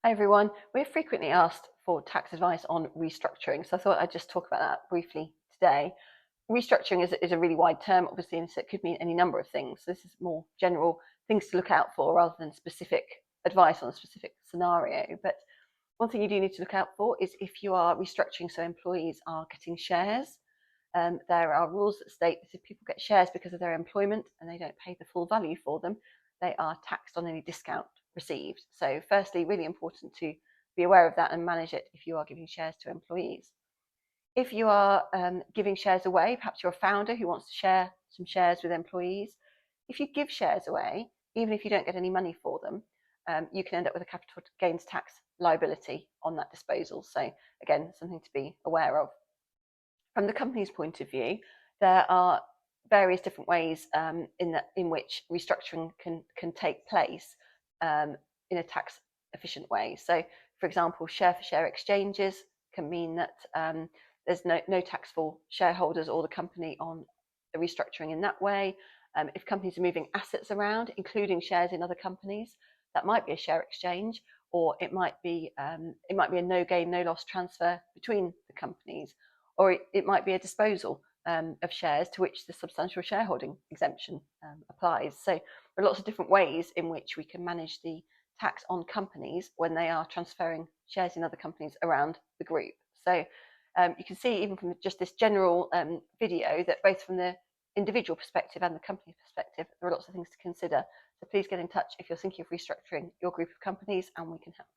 Hi everyone, we're frequently asked for tax advice on restructuring, so I thought I'd just talk about that briefly today. Restructuring is a really wide term, obviously, and so it could mean any number of things. So this is more general things to look out for rather than specific advice on a specific scenario. But one thing you do need to look out for is if you are restructuring so employees are getting shares. There are rules that state that if people get shares because of their employment and they don't pay the full value for them, they are taxed on any discount received. So firstly, really important to be aware of that and manage it if you are giving shares to employees. If you are giving shares away, perhaps you're a founder who wants to share some shares with employees. If you give shares away, even if you don't get any money for them, you can end up with a capital gains tax liability on that disposal. So again, something to be aware of. From the company's point of view, there are various different ways in which restructuring can take place in a tax efficient way. So, for example, share-for-share exchanges can mean that there's no tax for shareholders or the company on the restructuring in that way. If companies are moving assets around, including shares in other companies, that might be a share exchange, or it might be a no gain, no loss transfer between the companies, or it might be a disposal of shares to which the substantial shareholding exemption applies. So there are lots of different ways in which we can manage the tax on companies when they are transferring shares in other companies around the group. So you can see even from just this general video that both from the individual perspective and the company perspective, there are lots of things to consider. So please get in touch if you're thinking of restructuring your group of companies and we can help.